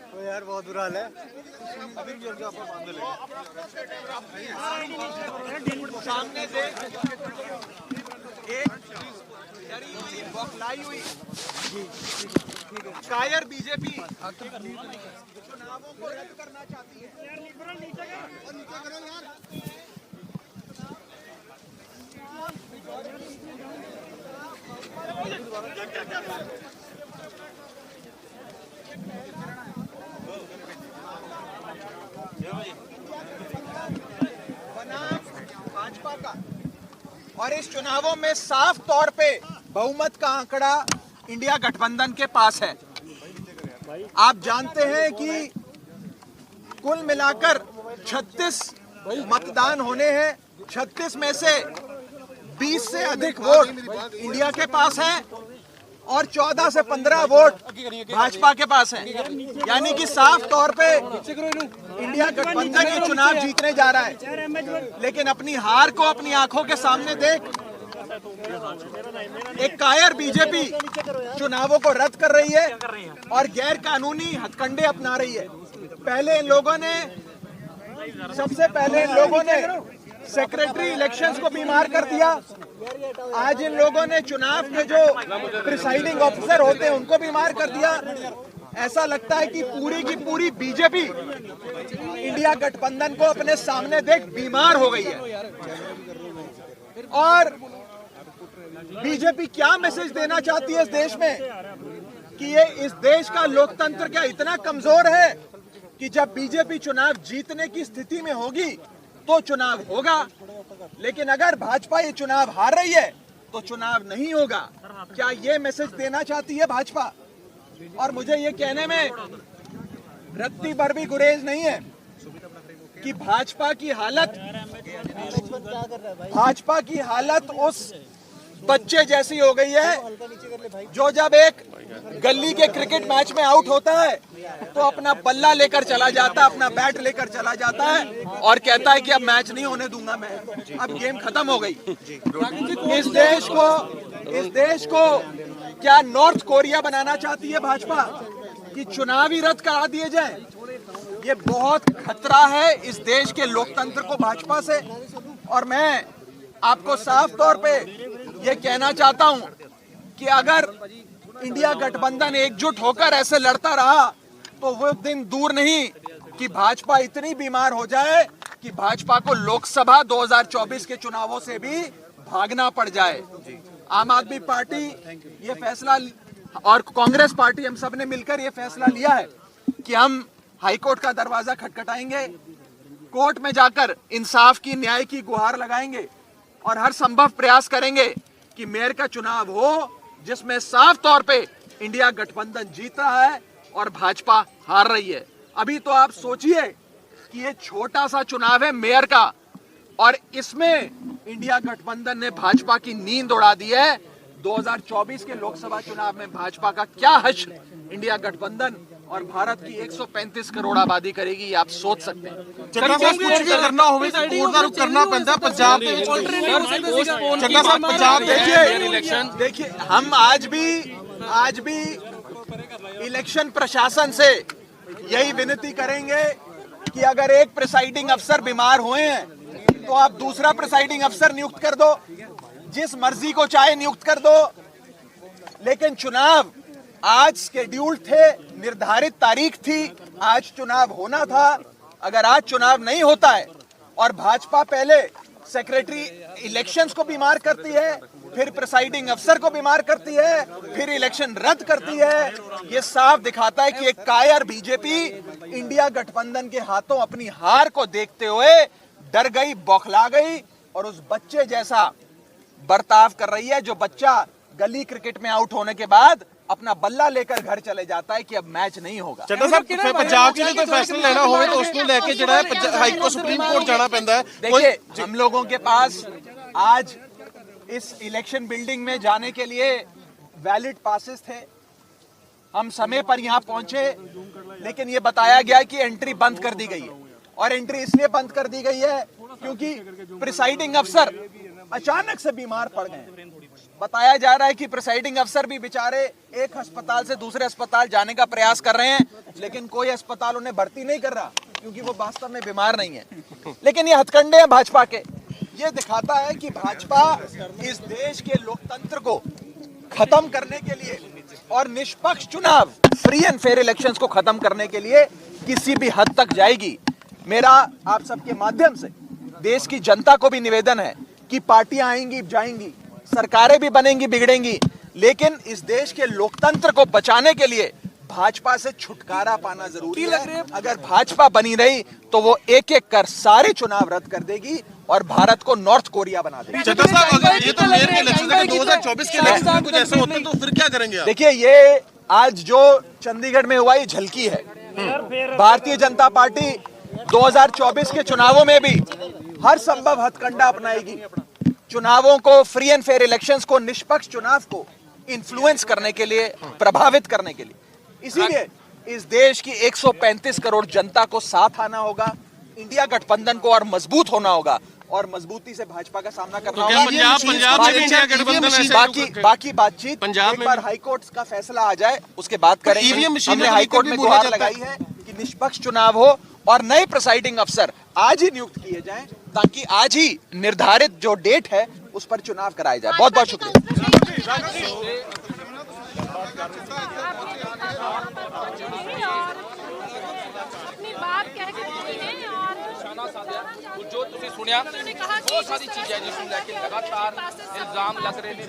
तो यार बहुत बुरा हाल है। सामने से एक डरी हुई बौखलाई हुई कायर बीजेपी चुनावों को रद्द करना चाहती है। भाजपा का और इस चुनावों में साफ तौर पे बहुमत का आंकड़ा इंडिया गठबंधन के पास है। आप जानते हैं कि कुल मिलाकर 36 मतदान होने हैं। 36 में से 20 से अधिक वोट इंडिया के पास है और 14 से 15 वोट भाजपा के पास है। यानी कि साफ तौर पे इंडिया गठबंधन ये चुनाव जीतने जा रहा है। लेकिन अपनी हार को अपनी आंखों के सामने देख एक कायर बीजेपी चुनावों को रद्द कर रही है और गैर कानूनी हथकंडे अपना रही है। सबसे पहले इन लोगों ने सेक्रेटरी इलेक्शंस को बीमार कर दिया। आज इन लोगों ने चुनाव के जो प्रिसाइडिंग ऑफिसर होते हैं उनको बीमार कर दिया। ऐसा लगता है कि पूरी की पूरी बीजेपी इंडिया गठबंधन को अपने सामने देख बीमार हो गई है। और बीजेपी क्या मैसेज देना चाहती है इस देश में कि ये इस देश का लोकतंत्र क्या इतना कमजोर है कि जब बीजेपी चुनाव जीतने की स्थिति में होगी तो चुनाव होगा, लेकिन अगर भाजपा ये चुनाव हार रही है तो चुनाव नहीं होगा। क्या ये मैसेज देना चाहती है भाजपा? और मुझे ये कहने में रत्ती भर भी गुरेज नहीं है कि भाजपा की हालत उस बच्चे जैसी हो गई है जो जब एक गली के क्रिकेट मैच में आउट होता है तो अपना बल्ला लेकर चला जाता है, अपना बैट लेकर चला जाता है और कहता है कि अब मैच नहीं होने दूंगा मैं, अब गेम खत्म हो गई। इस देश को क्या नॉर्थ कोरिया बनाना चाहती है भाजपा कि चुनाव ही रद्द करा दिए जाए? ये बहुत खतरा है इस देश के लोकतंत्र को भाजपा से। और मैं आपको साफ तौर पे ये कहना चाहता हूं कि अगर इंडिया गठबंधन एकजुट होकर ऐसे लड़ता रहा तो वो दिन दूर नहीं कि भाजपा इतनी बीमार हो जाए कि भाजपा को लोकसभा 2024 के चुनावों से भी भागना पड़ जाए। आम आदमी पार्टी ये फैसला और कांग्रेस पार्टी हम सब ने मिलकर ये फैसला लिया है कि हम हाईकोर्ट का दरवाजा खटखटाएंगे, कोर्ट में जाकर इंसाफ की, न्याय की गुहार लगाएंगे और हर संभव प्रयास करेंगे कि मेयर का चुनाव हो जिसमें साफ तौर पे इंडिया गठबंधन जीत रहा है और भाजपा हार रही है। अभी तो आप सोचिए कि ये छोटा सा चुनाव है मेयर का और इसमें इंडिया गठबंधन ने भाजपा की नींद उड़ा दी है। 2024 के लोकसभा चुनाव में भाजपा का क्या हश्र इंडिया गठबंधन और भारत की 135 करोड़ आबादी करेगी, ये आप सोच सकते हैं। चंगा साहब कुछ भी करना होवे तो कोर्ट ਦਾ रुख करना ਪੈਂਦਾ पंजाब ਦੇ ਵਿੱਚ। चंगा साहब पंजाब देखिए हम आज भी इलेक्शन प्रशासन से यही विनती करेंगे कि अगर एक प्रिसाइडिंग अफसर बीमार हुए हैं तो आप दूसरा प्रिसाइडिंग अफसर नियुक्त कर दो, जिस मर्जी को चाहे नियुक्त कर दो। लेकिन चुनाव आज शेड्यूल्ड थे, निर्धारित तारीख थी, आज चुनाव होना था। अगर आज चुनाव नहीं होता है और भाजपा पहले सेक्रेटरी इलेक्शंस को बीमार करती है, फिर प्रिसाइडिंग अफसर को बीमार करती है, फिर इलेक्शन रद्द करती है, ये साफ दिखाता है कि एक कायर बीजेपी इंडिया गठबंधन के हाथों अपनी हार को देखते हुए डर गई, बौखला गई और उस बच्चे जैसा बर्ताव कर रही है जो बच्चा गली क्रिकेट में आउट होने के बाद अपना बल्ला लेकर घर चले जाता है कि अब मैच नहीं होगा। ਚੱਡਾ ਸਾਹਿਬ ਫਿਰ ਪੰਜਾਬ 'ਚ ਜੇ ਕੋਈ ਫੈਸਲਾ ਲੈਣਾ ਹੋਵੇ ਤਾਂ ਉਸ ਨੂੰ ਲੈ ਕੇ ਜਿਹੜਾ ਹੈ ਹਾਈ ਕੋਰਟ ਸੁਪਰੀਮ ਕੋਰਟ जाना ਪੈਂਦਾ है। देखिए हम लोगों के पास आज इस इलेक्शन बिल्डिंग में जाने के लिए वैलिड पासेस थे। हम समय पर यहाँ पहुंचे, लेकिन ये बताया गया कि एंट्री बंद कर दी गई है और एंट्री इसलिए बंद कर दी गई है क्योंकि प्रिसाइडिंग अफसर अचानक से बीमार पड़ गए। बताया जा रहा है कि प्रिसाइडिंग अफसर भी बेचारे एक अस्पताल से दूसरे अस्पताल जाने का प्रयास कर रहे हैं, लेकिन कोई अस्पताल उन्हें भर्ती नहीं कर रहा क्योंकि वो वास्तव में बीमार नहीं है। लेकिन ये हथकंडे हैं भाजपा के। ये दिखाता है कि भाजपा इस देश के लोकतंत्र को खत्म करने के लिए और निष्पक्ष चुनाव, फ्री एंड फेयर इलेक्शंस को खत्म करने के लिए किसी भी हद तक जाएगी। मेरा आप सबके माध्यम से देश की जनता को भी निवेदन है कि पार्टियां आएंगी जाएंगी, सरकारें भी बनेंगी बिगड़ेंगी, लेकिन इस देश के लोकतंत्र को बचाने के लिए भाजपा से छुटकारा पाना जरूरी है। अगर भाजपा बनी रही तो वो एक एक कर सारे चुनाव रद्द कर देगी और भारत को नॉर्थ कोरिया बना देगी। चड्डा साहब अगर ये तो मेयर के इलेक्शन है, 2024 के इलेक्शन में कुछ ऐसा होता है तो फिर क्या करेंगे आप? देखिए ये आज जो चंडीगढ़ में हुआ ये झलकी है। भारतीय जनता पार्टी 2024 के चुनावों में भी हर संभव हथकंडा अपनाएगी। चुनावों को, फ्री एंड फेयर इलेक्शंस को, निष्पक्ष चुनाव को इन्फ्लुएंस करने के लिए, प्रभावित करने के लिए। इसीलिए इस देश की 135 करोड़ जनता को साथ आना होगा, इंडिया गठबंधन को और मजबूत होना होगा और मजबूती से भाजपा का सामना करना होगा। पंजाब में इंडिया गठबंधन ऐसे बाकी बातचीत पंजाब एक बार हाई कोर्ट का फैसला आ जाए उसके बाद करेंगे। ईवीएम मशीन हमने हाई कोर्ट में गुहार लगाई है कि निष्पक्ष चुनाव हो और नए प्रिसाइडिंग अफसर आज ही नियुक्त किए जाएं ताकि आज ही निर्धारित जो डेट है उस पर चुनाव कराया जाए। बहुत बहुत शुक्रिया। अपनी बात कह के जो ਤੁਸੀਂ ਸੁਣਿਆ ਬਹੁਤ ਸਾਰੀ ਚੀਜ਼ਾਂ ਜਿਸ ਨੂੰ ਲੈ ਕੇ ਲਗਾਤਾਰ ਇਲਜ਼ਾਮ ਲੱਗ ਰਹੇ ਨੇ।